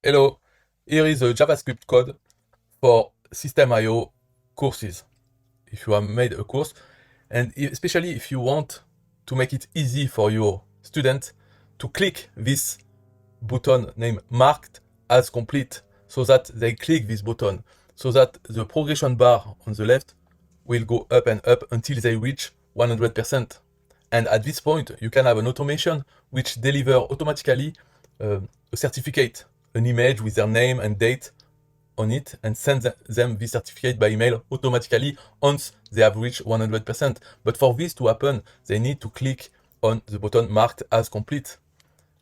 Hello, here is a JavaScript code for SystemeIO courses. If you have made a course, and especially if you want to make it easy for your student to click this button named marked as complete, so that they click this button, so that the progression bar on the left will go up and up until they reach 100%. And at this point, you can have an automation which deliver automatically a certificate, an image with their name and date on it, and send them this certificate by email automatically once they have reached 100%. But for this to happen, they need to click on the button marked as complete.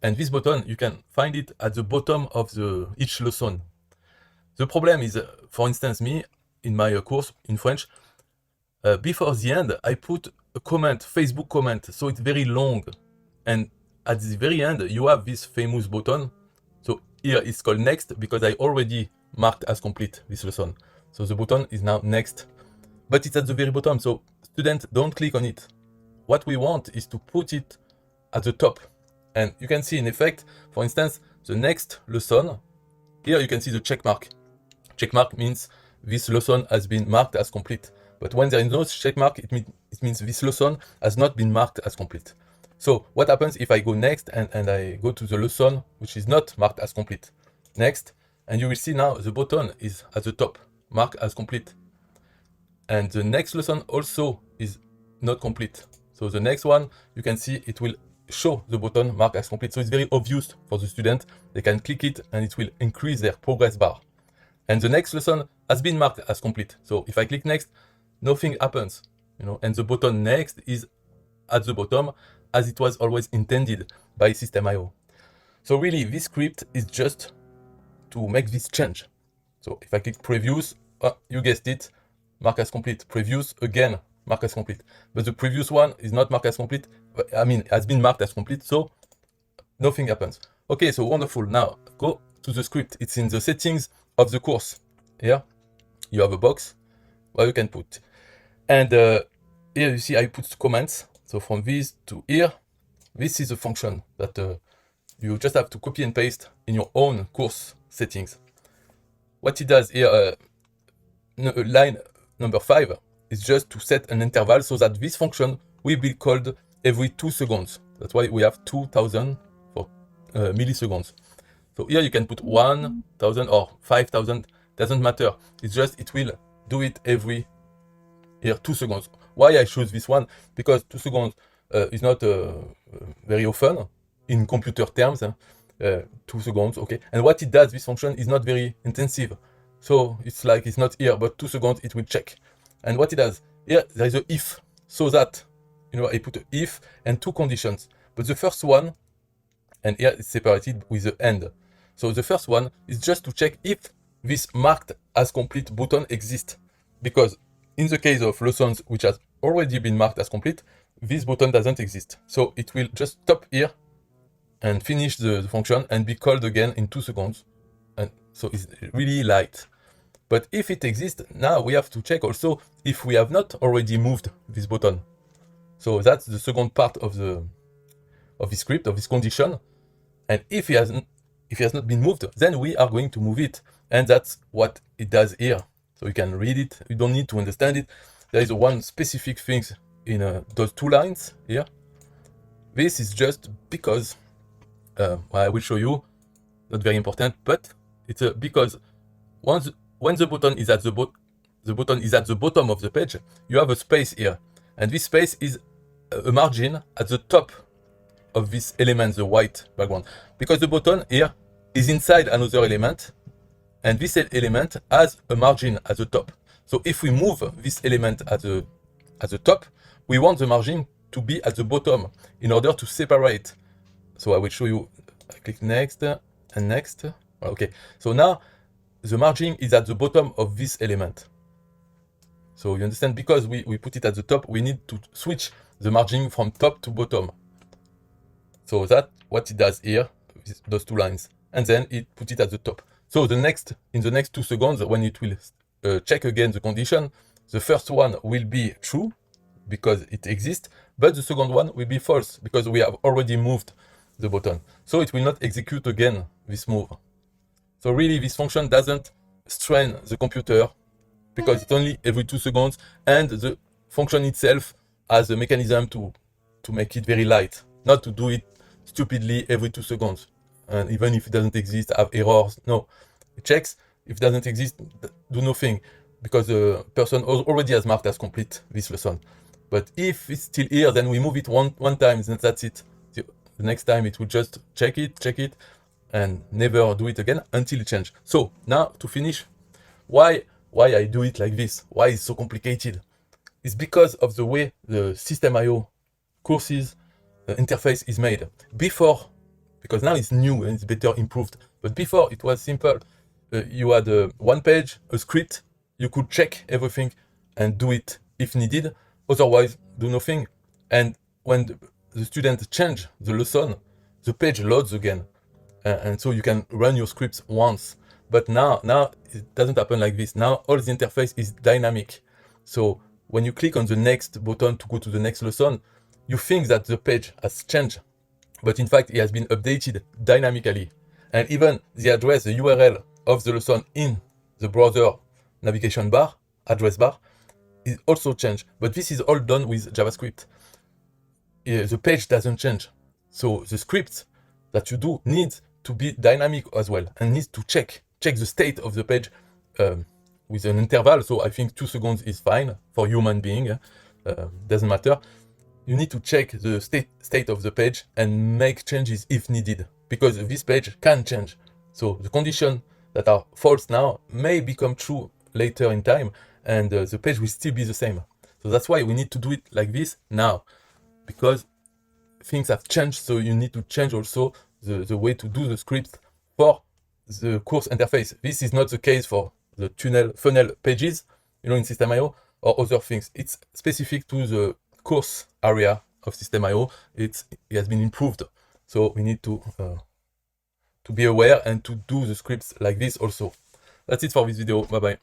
And this button, you can find it at the bottom of each lesson. The problem is, for instance, me, in my course in French, before the end, I put a comment, Facebook comment, so it's very long. And at the very end, you have this famous button. So here it's called next because I already marked as complete this lesson. So the button is now next, but it's at the very bottom. So students, don't click on it. What we want is to put it at the top. And you can see in effect, for instance, the next lesson, here you can see the check mark. Check mark means this lesson has been marked as complete. But when there is no check mark, it means this lesson has not been marked as complete. So what happens if I go next and I go to the lesson which is not marked as complete? Next, and you will see now the button is at the top, marked as complete. And the next lesson also is not complete. So the next one, you can see it will show the button marked as complete. So it's very obvious for the student. They can click it and it will increase their progress bar. And the next lesson has been marked as complete. So if I click next, nothing happens, and the button next is at the bottom as it was always intended by SystemeIO. So really, this script is just to make this change. So if I click previous, you guessed it, mark as complete. Previous, again, mark as complete. But the previous one is not marked as complete. Has been marked as complete, so nothing happens. Okay, so wonderful. Now go to the script. It's in the settings of the course. Here, you have a box where you can put. And here you see I put comments. So from this to here, this is a function that you just have to copy and paste in your own course settings. What it does here, line number 5, is just to set an interval so that this function will be called every 2 seconds. That's why we have 2000 for milliseconds. So here you can put 1000 or 5000, doesn't matter. It's just it will do it every 2 seconds. Why I choose this one? Because 2 seconds is not very often in computer terms. 2 seconds, okay. And what it does, this function is not very intensive. So it's like it's not here, but 2 seconds it will check. And what it does, here there is a if, so that, I put a if and 2 conditions. But the first one, and here it's separated with the end. So the first one is just to check if this marked as complete button exists. Because in the case of lessons which has already been marked as complete, this button doesn't exist. So it will just stop here and finish the function and be called again in 2 seconds. And so it's really light. But if it exists, now we have to check also if we have not already moved this button. So that's the second part of the script, of this condition. And if it has not been moved, then we are going to move it. And that's what it does here. So you can read it. You don't need to understand it. There is one specific thing in those 2 lines here. This is just because, I will show you, not very important, but it's because when the button is at the bottom of the page, you have a space here. And this space is a margin at the top of this element, the white background. Because the button here is inside another element, and this element has a margin at the top. So if we move this element at the top, we want the margin to be at the bottom in order to separate. So I will show you. I click next and next. Okay, so now the margin is at the bottom of this element. So you understand, because we put it at the top, we need to switch the margin from top to bottom. So that's what it does here, those 2 lines. And then it put it at the top. So in the next 2 seconds, when it will check again the condition, the first one will be true because it exists, but the second one will be false because we have already moved the button. So it will not execute again this move. So really, this function doesn't strain the computer because it's only every 2 seconds, and the function itself has a mechanism to make it very light, not to do it stupidly every 2 seconds. And even if it doesn't exist, have errors, no. It checks. If it doesn't exist, do nothing, because the person already has marked as complete this lesson. But if it's still here, then we move it one time, and that's it. The next time it will just check it, and never do it again until it changes. So now to finish, why I do it like this? Why it's so complicated? It's because of the way the SystemeIO courses interface is made. Before, because now it's new and it's better improved, but before it was simple. You had one page, a script, you could check everything and do it if needed, otherwise do nothing. And when the student change the lesson, the page loads again. And so you can run your scripts once. But now it doesn't happen like this. Now all the interface is dynamic. So when you click on the next button to go to the next lesson, you think that the page has changed, but in fact it has been updated dynamically. And even the address, the URL of the lesson in the browser navigation bar, address bar, is also changed. But this is all done with JavaScript. The page doesn't change. So the script that you do needs to be dynamic as well, and needs to check the state of the page with an interval. So I think 2 seconds is fine for human being. Doesn't matter. You need to check the state of the page and make changes if needed, because this page can change. So the conditions that are false now may become true later in time, and the page will still be the same. So that's why we need to do it like this now, because things have changed. So you need to change also the way to do the script for the course interface. This is not the case for the funnel pages, in SystemeIO, or other things. It's specific to the course area of SystemeIO. It has been improved. So we need to be aware and to do the scripts like this also. That's it for this video. Bye bye.